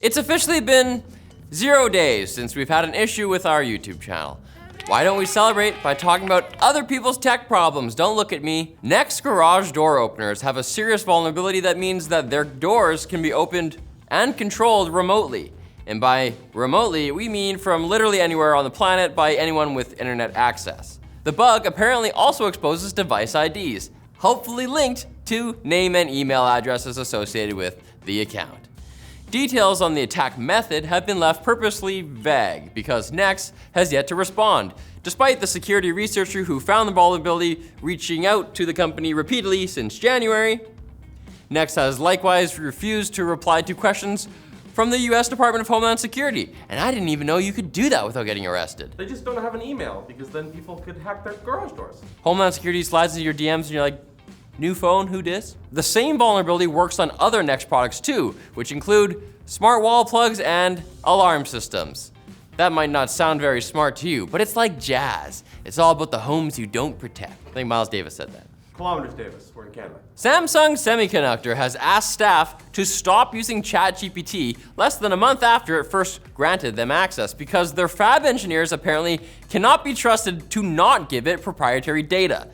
It's officially been 0 days since we've had an issue with our YouTube channel. Why don't we celebrate by talking about other people's tech problems? Don't look at me. Nexx garage door openers have a serious vulnerability that means that their doors can be opened and controlled remotely. And by remotely, we mean from literally anywhere on the planet by anyone with internet access. The bug apparently also exposes device IDs, hopefully linked to name and email addresses associated with the account. Details on the attack method have been left purposely vague because Nexx has yet to respond, despite the security researcher who found the vulnerability reaching out to the company repeatedly since January. Nexx has likewise refused to reply to questions from the US Department of Homeland Security, and I didn't even know you could do that without getting arrested. They just don't have an email because then people could hack their garage doors. Homeland Security slides into your DMs and you're like, new phone, who dis? The same vulnerability works on other Nexx products too, which include smart wall plugs and alarm systems. That might not sound very smart to you, but it's like jazz. It's all about the homes you don't protect. I think Miles Davis said that. Kilometers, Davis, we're in Canada. Samsung Semiconductor has asked staff to stop using ChatGPT less than a month after it first granted them access because their fab engineers apparently cannot be trusted to not give it proprietary data.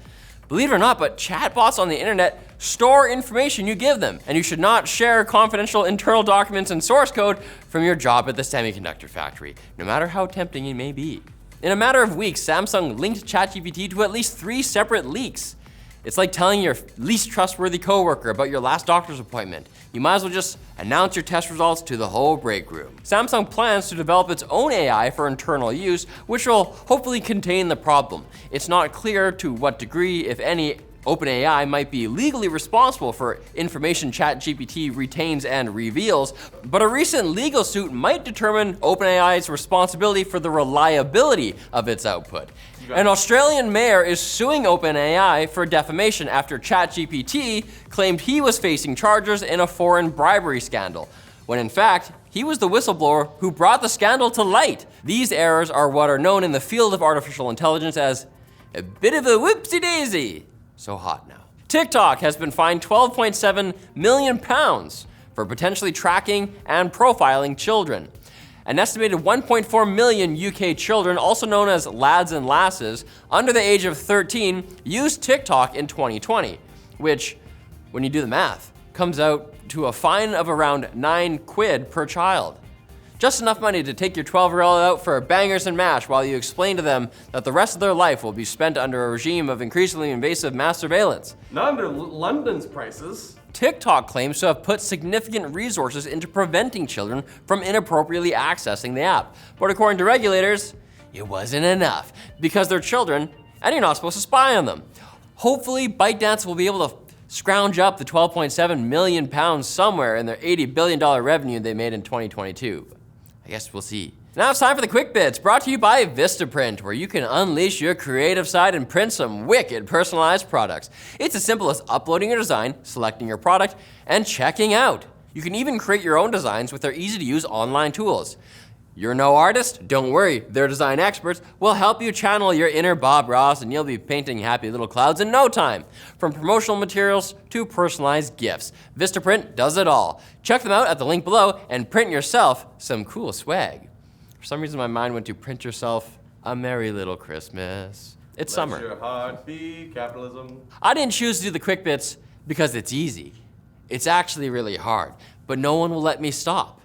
Believe it or not, but chatbots on the internet store information you give them, and you should not share confidential internal documents and source code from your job at the semiconductor factory, no matter how tempting it may be. In a matter of weeks, Samsung linked ChatGPT to at least 3 separate leaks. It's like telling your least trustworthy coworker about your last doctor's appointment. You might as well just announce your test results to the whole break room. Samsung plans to develop its own AI for internal use, which will hopefully contain the problem. It's not clear to what degree, if any, OpenAI might be legally responsible for information ChatGPT retains and reveals, but a recent legal suit might determine OpenAI's responsibility for the reliability of its output. An Australian mayor is suing OpenAI for defamation after ChatGPT claimed he was facing charges in a foreign bribery scandal, when in fact, he was the whistleblower who brought the scandal to light. These errors are what are known in the field of artificial intelligence as a bit of a whoopsie-daisy. So hot now. TikTok has been fined £12.7 million for potentially tracking and profiling children. An estimated 1.4 million UK children, also known as lads and lasses, under the age of 13, used TikTok in 2020, which, when you do the math, comes out to a fine of around £9 per child. Just enough money to take your 12-year-old out for bangers and mash while you explain to them that the rest of their life will be spent under a regime of increasingly invasive mass surveillance. Not under London's prices. TikTok claims to have put significant resources into preventing children from inappropriately accessing the app. But according to regulators, it wasn't enough because they're children and you're not supposed to spy on them. Hopefully, ByteDance will be able to scrounge up the £12.7 million somewhere in their $80 billion revenue they made in 2022. I guess we'll see. Now it's time for the quick bits, brought to you by VistaPrint, where you can unleash your creative side and print some wicked personalized products. It's as simple as uploading your design, selecting your product, and checking out. You can even create your own designs with their easy-to-use online tools. You're no artist? Don't worry, their design experts will help you channel your inner Bob Ross and you'll be painting happy little clouds in no time. From promotional materials to personalized gifts, VistaPrint does it all. Check them out at the link below and print yourself some cool swag. For some reason my mind went to print yourself a merry little Christmas. It's summer. Let your heart be capitalism. I didn't choose to do the quick bits because it's easy. It's actually really hard, but no one will let me stop.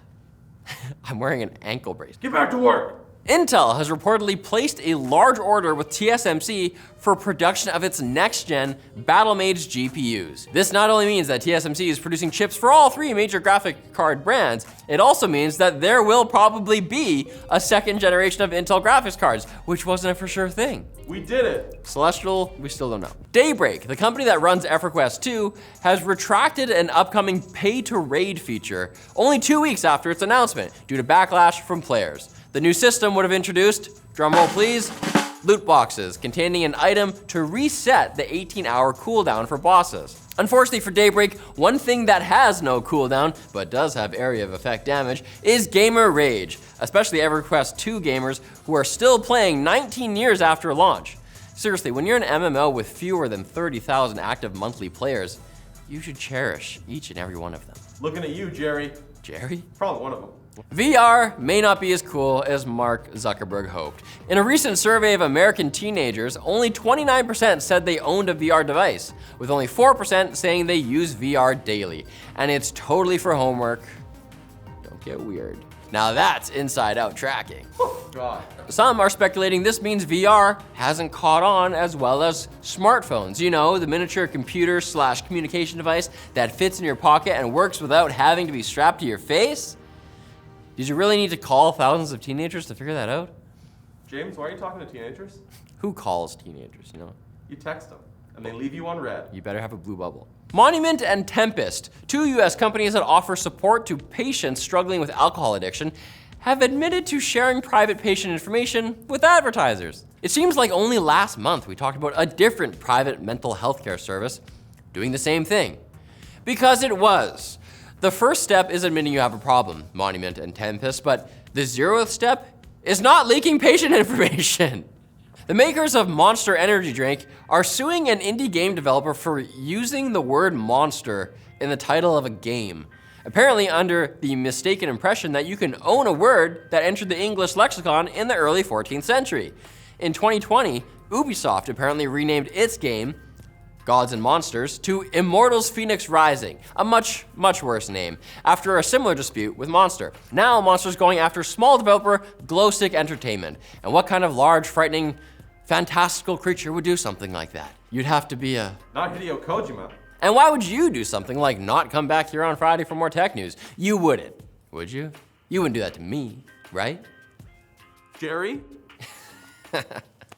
I'm wearing an ankle brace. Get back to work! Intel has reportedly placed a large order with TSMC for production of its next-gen Battlemage GPUs. This not only means that TSMC is producing chips for all 3 major graphic card brands, it also means that there will probably be a second generation of Intel graphics cards, which wasn't a for sure thing. We did it! Celestial, we still don't know. Daybreak, the company that runs Everquest II, has retracted an upcoming pay-to-raid feature only 2 weeks after its announcement due to backlash from players. The new system would have introduced, drumroll please, loot boxes containing an item to reset the 18-hour cooldown for bosses. Unfortunately for Daybreak, one thing that has no cooldown, but does have area of effect damage, is gamer rage, especially Everquest II gamers who are still playing 19 years after launch. Seriously, when you're an MMO with fewer than 30,000 active monthly players, you should cherish each and every one of them. Looking at you, Jerry. Jerry? Probably one of them. VR may not be as cool as Mark Zuckerberg hoped. In a recent survey of American teenagers, only 29% said they owned a VR device, with only 4% saying they use VR daily. And it's totally for homework. Don't get weird. Now that's inside-out tracking. God. Some are speculating this means VR hasn't caught on as well as smartphones. You know, the miniature computer/communication device that fits in your pocket and works without having to be strapped to your face. Did you really need to call thousands of teenagers to figure that out? James, why are you talking to teenagers? Who calls teenagers, you know? You text them, and they leave you on red. You better have a blue bubble. Monument and Tempest, two US companies that offer support to patients struggling with alcohol addiction, have admitted to sharing private patient information with advertisers. It seems like only last month we talked about a different private mental health care service doing the same thing. Because it was. The first step is admitting you have a problem, Monument and Tempest, but the 0th step is not leaking patient information. The makers of Monster Energy Drink are suing an indie game developer for using the word monster in the title of a game, apparently under the mistaken impression that you can own a word that entered the English lexicon in the early 14th century. In 2020, Ubisoft apparently renamed its game, Gods and Monsters, to Immortals Phoenix Rising, a much, much worse name, after a similar dispute with Monster. Now Monster's going after small developer Glowstick Entertainment. And what kind of large, frightening, fantastical creature would do something like that? You'd have to be a... Not Hideo Kojima. And why would you do something like not come back here on Friday for more tech news? You wouldn't, would you? You wouldn't do that to me, right? Jerry?